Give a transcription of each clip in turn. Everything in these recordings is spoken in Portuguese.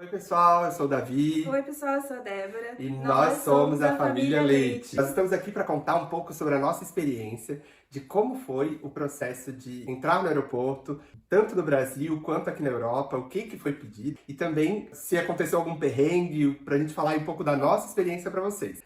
Oi pessoal, eu sou o Davi. Oi pessoal, eu sou a Débora. E nós somos a família Leite. Nós estamos aqui para contar um pouco sobre a nossa experiência, de como foi o processo de entrar no aeroporto, tanto no Brasil quanto aqui na Europa, o que foi pedido e também se aconteceu algum perrengue, pra gente falar um pouco da nossa experiência para vocês.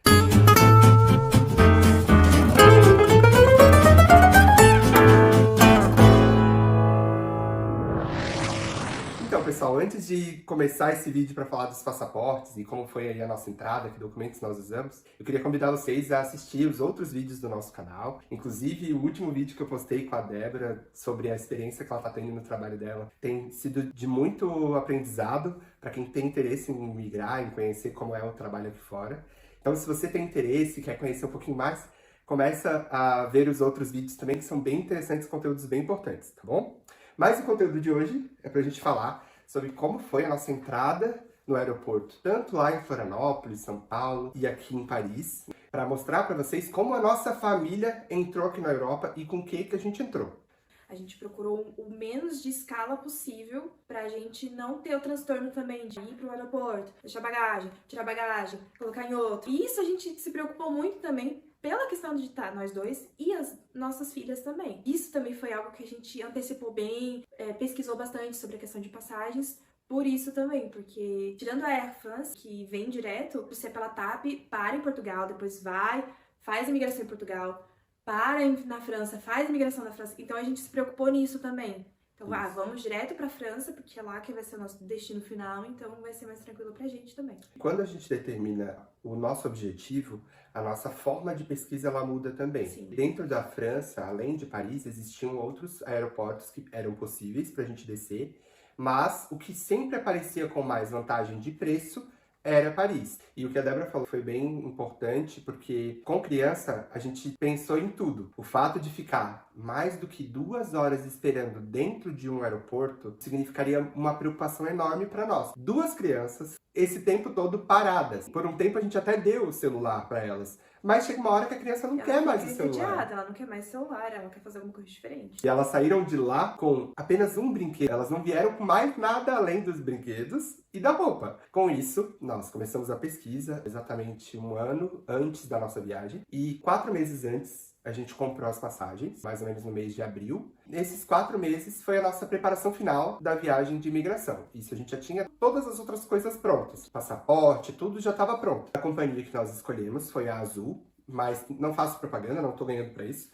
Então, pessoal, antes de começar esse vídeo para falar dos passaportes e como foi aí a nossa entrada, que documentos nós usamos, eu queria convidar vocês a assistir os outros vídeos do nosso canal. Inclusive, o último vídeo que eu postei com a Débora sobre a experiência que ela está tendo no trabalho dela tem sido de muito aprendizado para quem tem interesse em migrar, em conhecer como é o trabalho aqui fora. Então, se você tem interesse, quer conhecer um pouquinho mais, começa a ver os outros vídeos também, que são bem interessantes, conteúdos bem importantes, tá bom? Mas o conteúdo de hoje é pra gente falar sobre como foi a nossa entrada no aeroporto, tanto lá em Florianópolis, São Paulo e aqui em Paris, para mostrar para vocês como a nossa família entrou aqui na Europa e com o que a gente entrou. A gente procurou o menos de escala possível pra gente não ter o transtorno também de ir pro aeroporto, deixar bagagem, tirar bagagem, colocar em outro. E isso a gente se preocupou muito também pela questão de estar nós dois e as nossas filhas também. Isso também foi algo que a gente antecipou bem, pesquisou bastante sobre a questão de passagens. Por isso também, porque tirando a Air France, que vem direto, você é pela TAP, para em Portugal, depois vai, faz a imigração em Portugal, para na França, faz a imigração na França. Então a gente se preocupou nisso também. Então, vamos direto pra França, porque é lá que vai ser o nosso destino final, então vai ser mais tranquilo pra gente também. Quando a gente determina o nosso objetivo, a nossa forma de pesquisa ela muda também. Sim. Dentro da França, além de Paris, existiam outros aeroportos que eram possíveis pra gente descer, mas o que sempre aparecia com mais vantagem de preço era Paris. E o que a Débora falou foi bem importante, porque com criança a gente pensou em tudo. O fato de ficar mais do que 2 horas esperando dentro de um aeroporto significaria uma preocupação enorme para nós. 2 crianças, esse tempo todo paradas. Por um tempo a gente até deu o celular para elas, mas chega uma hora que a criança não quer mais o celular. Ela não quer mais celular, ela quer fazer alguma coisa diferente. E elas saíram de lá com apenas um brinquedo. Elas não vieram com mais nada além dos brinquedos e da roupa. Com isso, nós começamos a pesquisa exatamente 1 ano antes da nossa viagem. E 4 meses antes, a gente comprou as passagens, mais ou menos no mês de abril. Nesses 4 meses foi a nossa preparação final da viagem de imigração. Isso, a gente já tinha todas as outras coisas prontas. Passaporte, tudo já estava pronto. A companhia que nós escolhemos foi a Azul, mas não faço propaganda, não tô ganhando pra isso.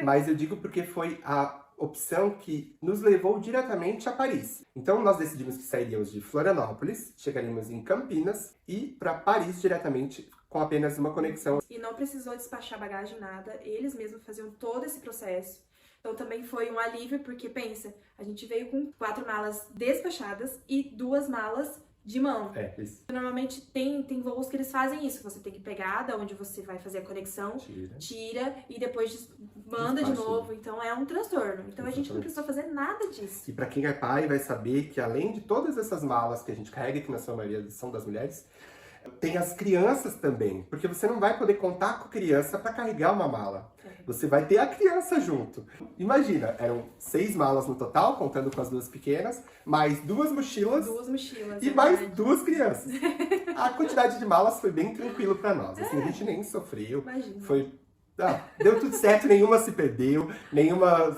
Mas eu digo porque foi a opção que nos levou diretamente a Paris. Então nós decidimos que sairíamos de Florianópolis, chegaríamos em Campinas e para Paris diretamente com apenas uma conexão. E não precisou despachar bagagem, nada. Eles mesmos faziam todo esse processo. Então também foi um alívio, porque pensa, a gente veio com 4 malas despachadas e 2 malas de mão. Isso. Normalmente tem voos que eles fazem isso. Você tem que pegar da onde você vai fazer a conexão, tira e depois manda de novo. Então é um transtorno. Então a gente não precisou fazer nada disso. E para quem é pai vai saber que além de todas essas malas que a gente carrega, que na sua maioria são das mulheres, tem as crianças também, porque você não vai poder contar com a criança para carregar uma mala. Você vai ter a criança junto. Imagina, eram 6 malas no total, contando com as 2 pequenas, mais 2 mochilas. 2 mochilas. E mais 2 crianças. A quantidade de malas foi bem tranquilo para nós. Assim, a gente nem sofreu. Imagina. Deu tudo certo, nenhuma se perdeu, nenhuma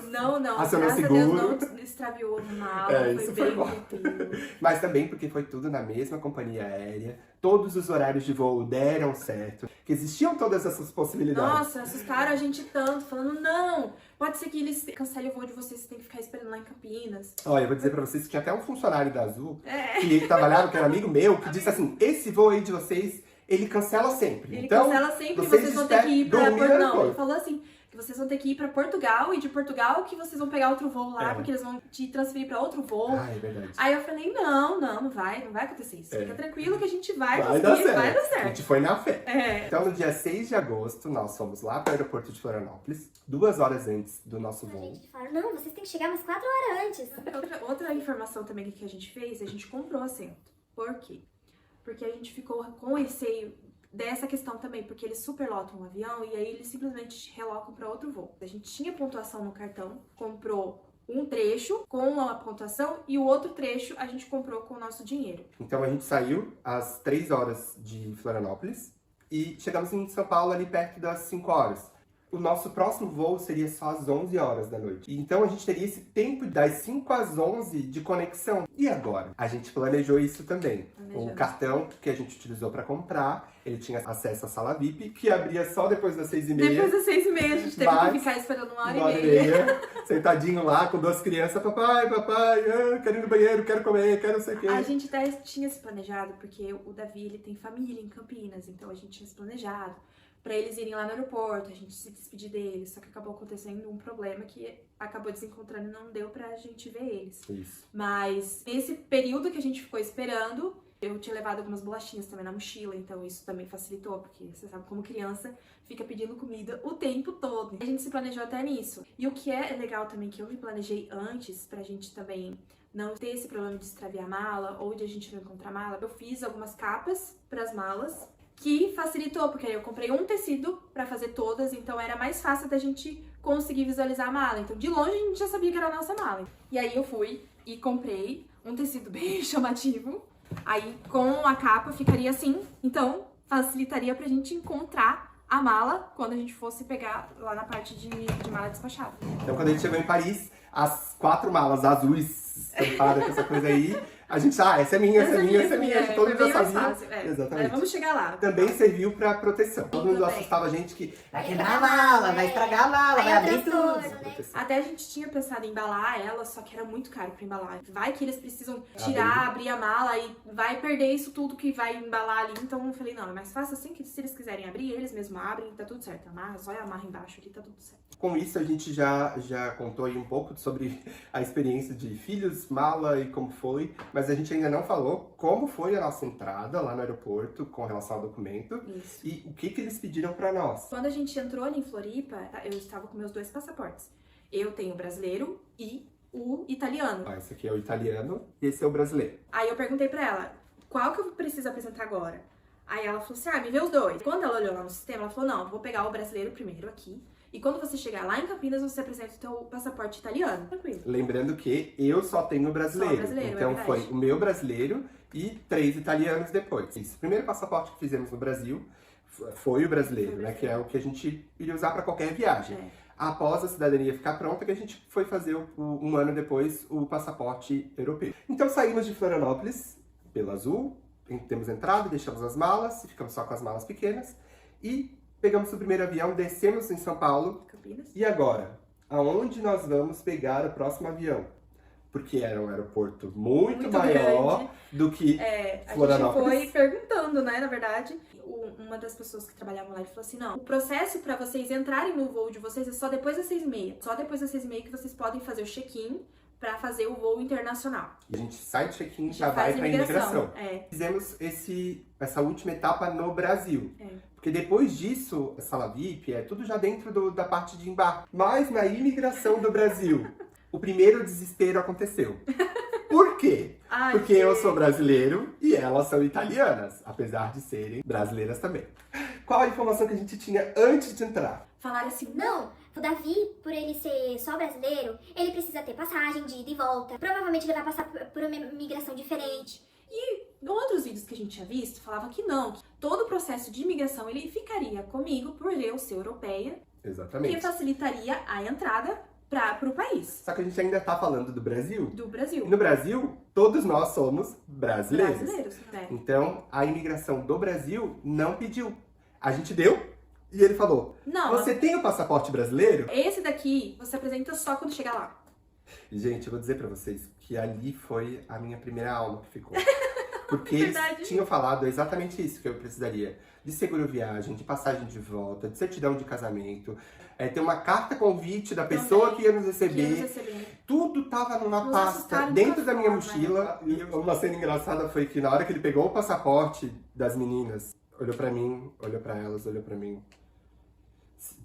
acionou seguro. Deus não extraviou mala, Isso foi bem bom. tranquilo. Mas também porque foi tudo na mesma companhia aérea, todos os horários de voo deram certo, que existiam todas essas possibilidades. Nossa, assustaram a gente tanto, falando, não, pode ser que eles cancelem o voo de vocês, você tem que ficar esperando lá em Campinas. Olha, eu vou dizer pra vocês que tinha até um funcionário da Azul, que trabalhava, que era amigo meu, que disse assim, esse voo aí de vocês, ele cancela sempre. Ele cancela sempre, vocês vão ter que ir pra... Não, ele falou assim, que vocês vão ter que ir pra Portugal, e de Portugal que vocês vão pegar outro voo lá, porque eles vão te transferir pra outro voo. Ah, é verdade. Aí eu falei, não vai acontecer isso. Fica tranquilo que a gente vai Vai conseguir, dar vai dar A certo. gente foi na fé. Então no dia 6 de agosto, nós fomos lá para o aeroporto de Florianópolis, 2 horas antes do nosso voo. A gente fala, não, vocês têm que chegar umas 4 horas antes. Outra informação também que a gente fez, a gente comprou assento. Por quê? Porque a gente ficou com receio dessa questão também, porque eles superlotam o avião e aí eles simplesmente relocam para outro voo. A gente tinha pontuação no cartão, comprou um trecho com a pontuação e o outro trecho a gente comprou com o nosso dinheiro. Então a gente saiu às 3 horas de Florianópolis e chegamos em São Paulo ali perto das 5 horas. O nosso próximo voo seria só às 11 horas da noite. Então a gente teria esse tempo das 5 às 11 de conexão. E agora? A gente planejou isso também. O cartão que a gente utilizou para comprar, ele tinha acesso à sala VIP, que abria só depois das 6h30. Depois das 6h30 a gente teve que ficar esperando uma hora e meia. Sentadinho lá com 2 crianças. Papai, quero ir no banheiro, quero comer, quero não sei o quê. A gente até tinha se planejado, porque o Davi, ele tem família em Campinas, então a gente tinha se planejado pra eles irem lá no aeroporto, a gente se despedir deles, só que acabou acontecendo um problema que acabou desencontrando e não deu pra gente ver eles. Isso. Mas nesse período que a gente ficou esperando, eu tinha levado algumas bolachinhas também na mochila, então isso também facilitou, porque você sabe como criança fica pedindo comida o tempo todo. A gente se planejou até nisso. E o que é legal também, que eu me planejei antes, pra gente também não ter esse problema de extraviar a mala ou de a gente não encontrar mala, eu fiz algumas capas pras malas, que facilitou, porque aí eu comprei um tecido pra fazer todas, então era mais fácil da gente conseguir visualizar a mala. Então, de longe, a gente já sabia que era a nossa mala. E aí eu fui e comprei um tecido bem chamativo. Aí, com a capa, ficaria assim. Então, facilitaria pra gente encontrar a mala quando a gente fosse pegar lá na parte de mala despachada. Então, quando a gente chegou em Paris, as 4 malas azuis estampadas com essa coisa aí, a gente, essa é minha, essa é minha, essa é minha, todo mundo já sabia. Exatamente. Vamos chegar lá. Também serviu pra proteção. Todo mundo assustava a gente que vai quebrar a mala, vai estragar a mala, vai abrir tudo. Até a gente tinha pensado em embalar ela, só que era muito caro pra embalar. Vai que eles precisam tirar, abrir a mala e vai perder isso tudo que vai embalar ali. Então eu falei, não, é mais fácil assim, que se eles quiserem abrir, eles mesmos abrem, tá tudo certo. Amarra, só amarra embaixo ali, tá tudo certo. Com isso, a gente já contou aí um pouco sobre a experiência de filhos, mala e como foi, mas a gente ainda não falou como foi a nossa entrada lá no aeroporto com relação ao documento. Isso. E o que eles pediram pra nós. Quando a gente entrou ali em Floripa, eu estava com meus 2 passaportes. Eu tenho o brasileiro e o italiano. Esse aqui é o italiano e esse é o brasileiro. Aí eu perguntei pra ela, qual que eu preciso apresentar agora? Aí ela falou assim, me vê os 2. Quando ela olhou lá no sistema, ela falou, não, vou pegar o brasileiro primeiro aqui. E quando você chegar lá em Campinas, você apresenta o teu passaporte italiano. Tranquilo. Lembrando que eu só tenho brasileiro. Só brasileiro, então é foi o meu brasileiro e 3 italianos depois. Isso. O primeiro passaporte que fizemos no Brasil foi o brasileiro, né? Que é o que a gente iria usar para qualquer viagem. Após a cidadania ficar pronta, que a gente foi fazer um ano depois o passaporte europeu. Então saímos de Florianópolis pelo Azul, temos entrada, deixamos as malas, ficamos só com as malas pequenas e pegamos o primeiro avião, descemos em São Paulo. Campinas. E agora? Aonde nós vamos pegar o próximo avião? Porque era um aeroporto muito maior grande do que Florianópolis. A gente foi perguntando, né, na verdade. Uma das pessoas que trabalhavam lá, ele falou assim, não, o processo pra vocês entrarem no voo de vocês é só depois das 6h30. Só depois das 6h30 que vocês podem fazer o check-in pra fazer o voo internacional. E a gente sai do check-in e já vai pra imigração. Fizemos essa última etapa no Brasil. Porque depois disso, a sala VIP é tudo já dentro da parte de embarque. Mas na imigração do Brasil, o primeiro desespero aconteceu. Por quê? Porque eu sou brasileiro e elas são italianas, apesar de serem brasileiras também. Qual a informação que a gente tinha antes de entrar? Falaram assim, Não, o Davi, por ele ser só brasileiro, ele precisa ter passagem de ida e volta. Provavelmente ele vai passar por uma imigração diferente. E em outros vídeos que a gente tinha visto, falava que não, que todo o processo de imigração ele ficaria comigo por eu ser europeia, Exatamente. que facilitaria a entrada pro país. Só que a gente ainda tá falando do Brasil. Do Brasil. E no Brasil, todos nós somos brasileiros. né? Então, a imigração do Brasil não pediu. A gente deu e ele falou, Não, você tem o passaporte brasileiro? esse daqui você apresenta só quando chegar lá. Gente, eu vou dizer pra vocês que ali foi a minha primeira aula que ficou. Porque Verdade. eles tinham falado exatamente isso que eu precisaria. De seguro viagem, de passagem de volta, de certidão de casamento. Ter uma carta convite da pessoa que ia nos receber. Tudo tava numa Nos pasta assustaram dentro de da uma minha forma, mochila. E uma cena engraçada foi que na hora que ele pegou o passaporte das meninas, olhou pra mim, olhou pra elas, olhou pra mim.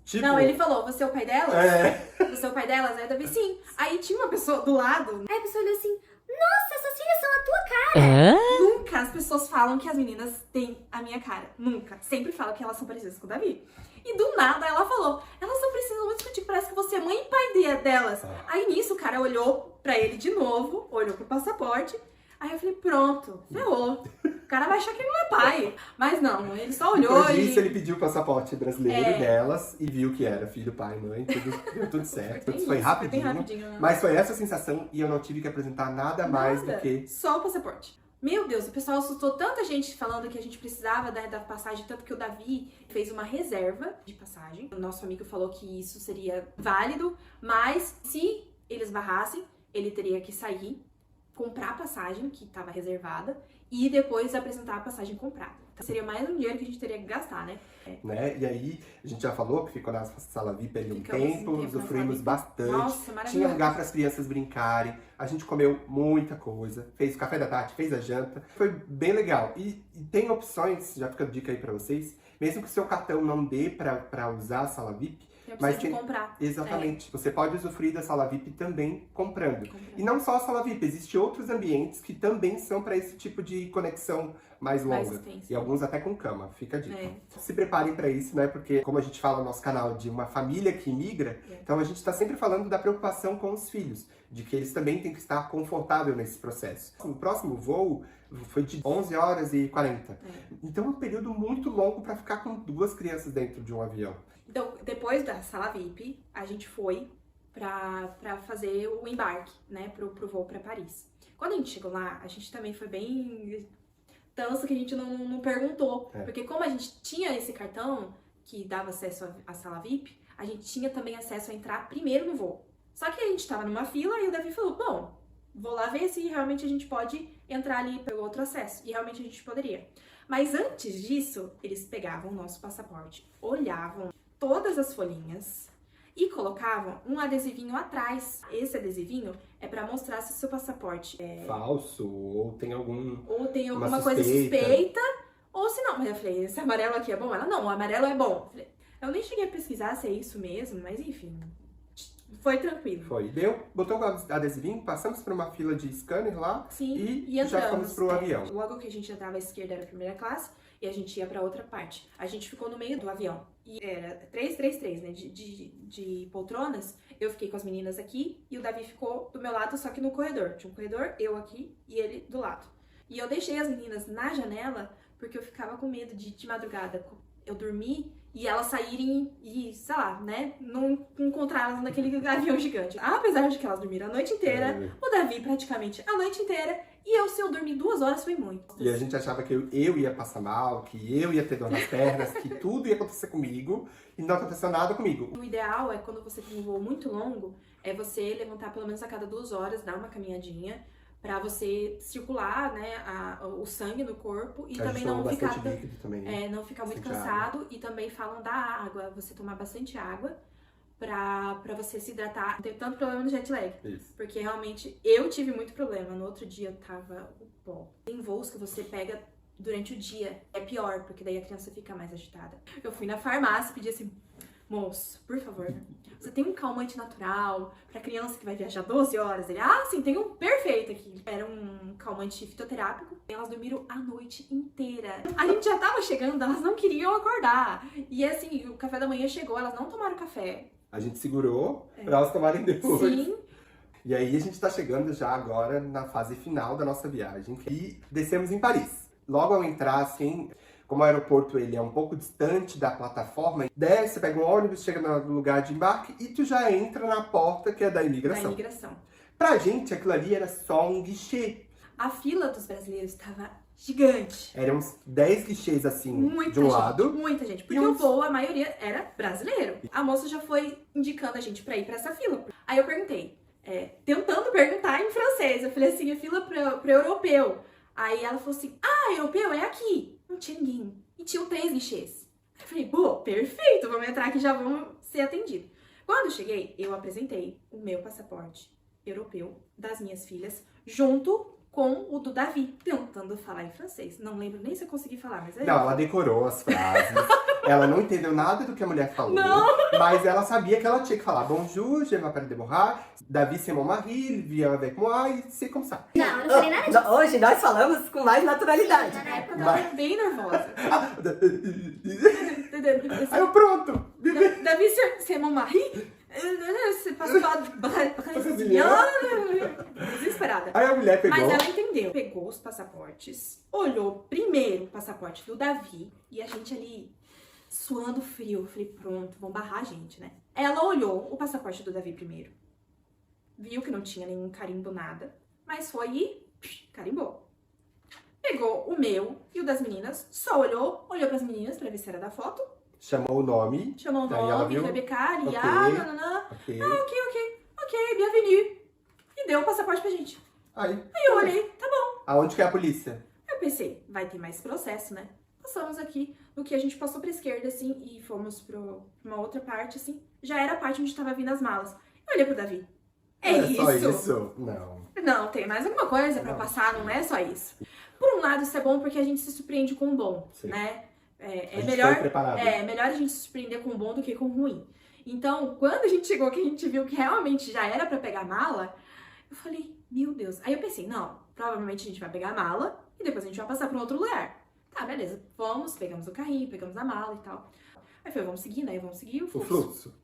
Tipo, Não, ele falou, você é o pai delas? É. Você é o pai delas? Aí eu também, sim. Aí tinha uma pessoa do lado. Aí a pessoa olhou assim, Nossa, suas filhas são a tua cara. Nunca as pessoas falam que as meninas têm a minha cara. Nunca. Sempre falam que elas são parecidas com o Davi. E do nada ela falou, elas não precisam muito contigo, parece que você é mãe e pai delas. Aí nisso o cara olhou pra ele de novo, olhou pro passaporte. Aí eu falei, pronto, ferrou. O cara vai achar que ele não é pai. Mas não, ele só olhou Depois disso, e... ele pediu o passaporte brasileiro delas e viu que era filho, pai, mãe, deu tudo certo. Foi bem Foi isso, rapidinho, foi bem rapidinho, né? mas foi essa sensação e eu não tive que apresentar nada mais do que... Só o passaporte. Meu Deus, o pessoal assustou tanta gente falando que a gente precisava da passagem, tanto que o Davi fez uma reserva de passagem. O nosso amigo falou que isso seria válido, mas se eles barrassem, ele teria que sair, comprar a passagem que estava reservada e depois apresentar a passagem comprada. Então seria mais um dinheiro que a gente teria que gastar, né? Né? E aí, a gente já falou que ficou na sala VIP ali um Ficamos um tempo, tempo usufruímos na sala bastante. Nossa, Tinha maravilhoso. lugar para as crianças brincarem, a gente comeu muita coisa, fez o café da tarde, fez a janta, foi bem legal. E tem opções, já fica a dica aí para vocês, mesmo que o seu cartão não dê para usar a sala VIP, Mas tem que comprar. Exatamente. Você pode usufruir da sala VIP também comprando. E não só a sala VIP, existem outros ambientes que também são para esse tipo de conexão mais longa. extenso. E alguns até com cama, fica a dica. É. Se preparem para isso, né? Porque como a gente fala no nosso canal de uma família que imigra, então a gente está sempre falando da preocupação com os filhos, de que eles também têm que estar confortáveis nesse processo. O próximo voo foi de 11 horas e 40. Então é um período muito longo para ficar com 2 crianças dentro de um avião. Então, depois da sala VIP, a gente foi pra fazer o embarque, né, pro voo pra Paris. Quando a gente chegou lá, a gente também foi bem tanso que a gente não perguntou. Porque como a gente tinha esse cartão que dava acesso à sala VIP, a gente tinha também acesso a entrar primeiro no voo. Só que a gente tava numa fila e o Davi falou, bom, vou lá ver se realmente a gente pode entrar ali pelo outro acesso. E realmente a gente poderia. Mas antes disso, eles pegavam o nosso passaporte, olhavam todas as folhinhas e colocavam um adesivinho atrás. Esse adesivinho é pra mostrar se o seu passaporte é Falso, ou tem alguma coisa suspeita, ou se não. Mas eu falei, esse amarelo aqui é bom? Ela, não, o amarelo é bom. Eu nem cheguei a pesquisar se é isso mesmo, mas enfim, foi tranquilo. Foi. Botou o adesivinho, passamos por uma fila de scanner lá. Sim, e entramos. já fomos pro avião. Logo que a gente entrava à esquerda era a primeira classe e a gente ia pra outra parte. A gente ficou no meio do avião. E era 3, né? De poltronas. Eu fiquei com as meninas aqui e o Davi ficou do meu lado, só que no corredor. Tinha um corredor, eu aqui e ele do lado. E eu deixei as meninas na janela porque eu ficava com medo de madrugada eu dormi e elas saírem e, sei lá, né, não encontrar elas naquele avião gigante. Apesar de que elas dormiram a noite inteira, o Davi praticamente a noite inteira, e eu, se eu dormir 2 horas, foi muito. E a gente achava que eu ia passar mal, que eu ia ter dor nas pernas, que tudo ia acontecer comigo, e não aconteceu nada comigo. O ideal é, quando você tem um voo muito longo, é você levantar pelo menos a cada 2 horas, dar uma caminhadinha, pra você circular, né, o sangue no corpo e também não ficar, não ficar muito cansado. E também falam da água, você tomar bastante água pra você se hidratar, não ter tanto problema no jet lag. Isso. Porque realmente eu tive muito problema. No outro dia eu tava o pó. Tem voos que você pega durante o dia, é pior, porque daí a criança fica mais agitada. Eu fui na farmácia e pedi assim, moço, por favor, você tem um calmante natural pra criança que vai viajar 12 horas? Ele, sim, tem um perfeito aqui. Era um calmante fitoterápico. Elas dormiram a noite inteira. A gente já tava chegando, elas não queriam acordar. E assim, o café da manhã chegou, elas não tomaram café. A gente segurou pra elas tomarem depois. Sim. E aí a gente tá chegando já agora na fase final da nossa viagem. E descemos em Paris. Logo ao entrar, assim, como o aeroporto ele é um pouco distante da plataforma, desce, pega um ônibus, chega no lugar de embarque e tu já entra na porta que é da imigração. Da imigração. Pra gente, aquilo ali era só um guichê. A fila dos brasileiros estava gigante. Eram uns 10 guichês assim, Muita de um gente, lado. muita gente. Porque E o voo, a maioria era brasileiro. A moça já foi indicando a gente pra ir pra essa fila. Aí eu perguntei, tentando perguntar em francês. Eu falei assim, a fila pro europeu. Aí ela falou assim, europeu é aqui. Não tinha ninguém. E tinham 3 guichês. Eu falei, perfeito, vamos entrar aqui, já vamos ser atendidos. Quando eu cheguei, eu apresentei o meu passaporte europeu das minhas filhas, junto com o do Davi, tentando falar em francês. Não lembro nem se eu consegui falar, mas é Não, ela decorou as frases. Ela não entendeu nada do que a mulher falou. Não. Mas ela sabia que ela tinha que falar Bonjour, je m'appelle Deborah, Davi c'est mon mari, viens avec moi, e sei como ça. Não, eu não falei nada disso. Hoje nós falamos com mais naturalidade. Na época eu tava bem nervosa. Aí eu, pronto. Davi, c'est mon mari? Você passou desesperada. Aí a mulher pegou. Mas ela entendeu. Pegou os passaportes, olhou primeiro o passaporte do Davi e a gente ali suando frio. Eu falei, pronto, vão barrar a gente, né? Ela olhou o passaporte do Davi primeiro, viu que não tinha nenhum carimbo, nada, mas foi e carimbou. Pegou o meu e o das meninas, só olhou pras meninas pra ver se era da foto. Chamou o nome. Chamou o Daí ela nome, viu? Rebeca, Lia, Ok. nananã. Ok. Ok, bienvenue. E deu o passaporte pra gente. Aí. Aí eu olhei, tá bom. Aonde que é a polícia? Eu pensei, vai ter mais processo, né? Passamos aqui, no que a gente passou pra esquerda, assim, e fomos pra uma outra parte, assim. Já era a parte onde tava vindo as malas. Eu olhei pro Davi. É só isso? isso? Não. Não, tem mais alguma coisa pra Não. passar, não é só isso. Por um lado, isso é bom porque a gente se surpreende com o bom, Sim. né? A É gente melhor, foi preparado. melhor a gente se surpreender com o bom do que com o ruim. Então, quando a gente chegou que a gente viu que realmente já era pra pegar a mala, eu falei, meu Deus. Aí eu pensei, não, provavelmente a gente vai pegar a mala e depois a gente vai passar pra um outro lugar. Tá, beleza. Vamos, pegamos o carrinho, pegamos a mala e tal. Aí foi, vamos seguindo, aí vamos seguir o O fluxo. fluxo.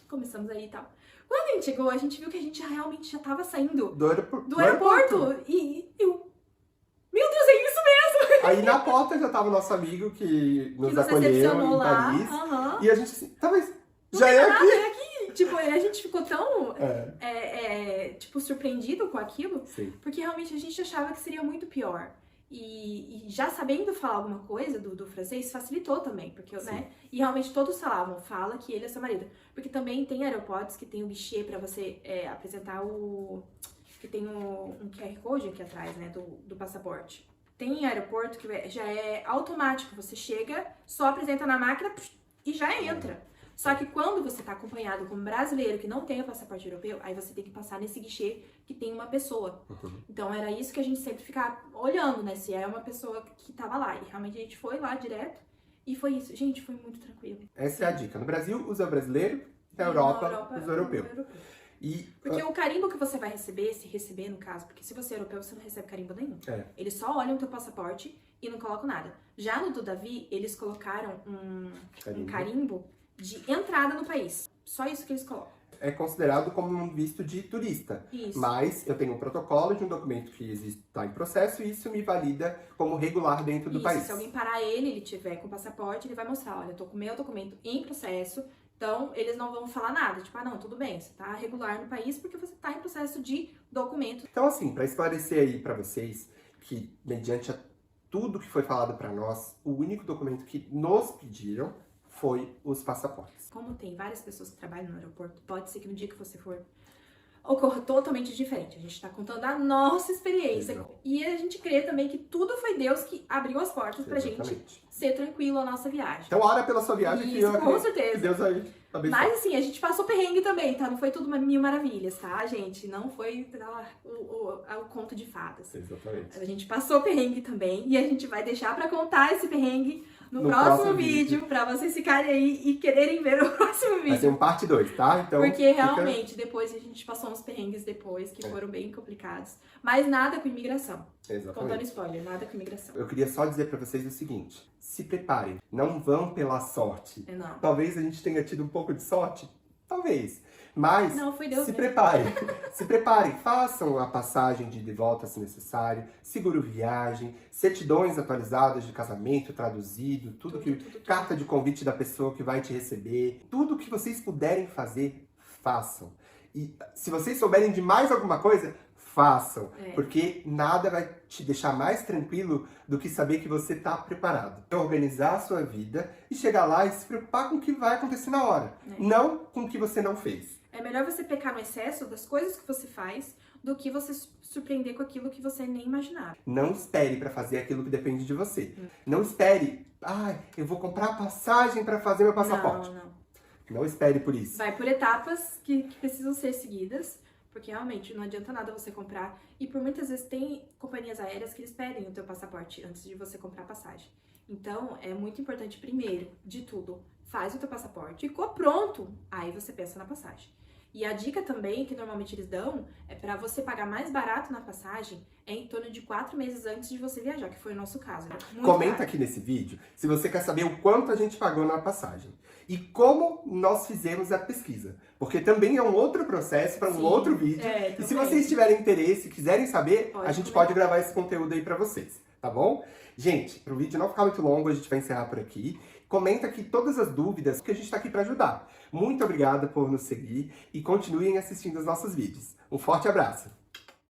Começamos aí e tal. Quando a gente chegou, a gente viu que a gente realmente já tava saindo Do aeroporto. do aeroporto. E eu, meu Deus, é isso mesmo! Aí na porta já tava o nosso amigo que nos Que nos acolheu recepcionou em lá. Paris. Aham. E a gente assim, tá, mas Não já tem é nada, aqui? é aqui. Tipo, a gente ficou tão, É, tipo, surpreendido com aquilo, sim. porque realmente a gente achava que seria muito pior. E já sabendo falar alguma coisa do francês, facilitou também, porque, Sim. né? E realmente todos falavam, fala que ele é seu marido. Porque também tem aeroportos que tem o guichê pra você apresentar que tem um QR Code aqui atrás, né, do passaporte. Tem aeroporto que já é automático, você chega, só apresenta na máquina e já entra. Só que quando você tá acompanhado com um brasileiro que não tem o passaporte europeu, aí você tem que passar nesse guichê que tem uma pessoa. Uhum. Então era isso que a gente sempre ficava olhando, né, se é uma pessoa que tava lá. E realmente a gente foi lá direto e foi isso. Gente, foi muito tranquilo. Essa é a dica. No Brasil, usa o brasileiro. Na Europa, usa o europeu. E Porque o carimbo que você vai receber, se receber no caso, porque se você é europeu, você não recebe carimbo nenhum. É. Eles só olham o teu passaporte e não colocam nada. Já no do Davi, eles colocaram um carimbo de entrada no país. Só isso que eles colocam. é considerado como um visto de turista. Isso. Mas eu tenho um protocolo de um documento que está em processo e isso me valida como regular dentro do Isso, país. se alguém parar ele tiver com o passaporte, ele vai mostrar, olha, eu tô com o meu documento em processo, então eles não vão falar nada, tipo, ah não, tudo bem, você tá regular no país porque você tá em processo de documento. Então assim, para esclarecer aí para vocês que mediante tudo que foi falado para nós, o único documento que nos pediram foi os passaportes. Como tem várias pessoas que trabalham no aeroporto, pode ser que no dia que você for ocorra totalmente diferente. A gente tá contando a nossa experiência. Exato. E a gente crê também que tudo foi Deus que abriu as portas pra gente Exatamente. ser tranquilo a nossa viagem. Então ora pela sua viagem que Isso, eu com acredito certeza. que Deus vai abençoar. Mas assim, a gente passou perrengue também, tá? Não foi tudo mil maravilhas, tá, gente? Não foi o conto de fadas. Exatamente. A gente passou perrengue também e a gente vai deixar pra contar esse perrengue no No próximo próximo vídeo, pra vocês ficarem aí e quererem ver o próximo Vai vídeo. ser um parte 2, tá? Então, Porque fica- realmente, depois a gente passou uns perrengues depois que foram bem complicados. Mas nada com imigração. Contando Exatamente. spoiler, nada com imigração. Eu queria só dizer pra vocês o seguinte. Se preparem. Não vão pela sorte. Não. Talvez a gente tenha tido um pouco de sorte. Talvez. Mas Não, foi Deus se mesmo. preparem. Se preparem. Façam a passagem de ida e volta se necessário. Seguro viagem. Certidões atualizadas de casamento, traduzido. Tudo que... Carta de convite da pessoa que vai te receber. Tudo que vocês puderem fazer, façam. E se vocês souberem de mais alguma coisa, façam. É. Porque nada vai te deixar mais tranquilo do que saber que você está preparado. Organizar a sua vida e chegar lá e se preocupar com o que vai acontecer na hora. É. Não com o que você não fez. É melhor você pecar no excesso das coisas que você faz do que você surpreender com aquilo que você nem imaginava. Não espere para fazer aquilo que depende de você. Não espere, eu vou comprar passagem para fazer meu passaporte. Não. Não espere por isso. Vai por etapas que precisam ser seguidas, Porque realmente não adianta nada você comprar. E por muitas vezes tem companhias aéreas que eles pedem o teu passaporte antes de você comprar a passagem. Então é muito importante, primeiro de tudo, faz o teu passaporte. Ficou pronto, aí você pensa na passagem. E a dica também, que normalmente eles dão, é para você pagar mais barato na passagem, é em torno de 4 meses antes de você viajar, que foi o nosso caso. Muito Comenta caro. aqui nesse vídeo se você quer saber o quanto a gente pagou na passagem. E como nós fizemos a pesquisa. Porque também é um outro processo para um Sim, outro vídeo. é, E se também. vocês tiverem interesse, quiserem saber, Pode a gente comentar. pode gravar esse conteúdo aí para vocês, tá bom? Gente, para o vídeo não ficar muito longo, a gente vai encerrar por aqui. Comenta aqui todas as dúvidas, que a gente está aqui para ajudar. Muito obrigada por nos seguir e continuem assistindo os nossos vídeos. Um forte abraço!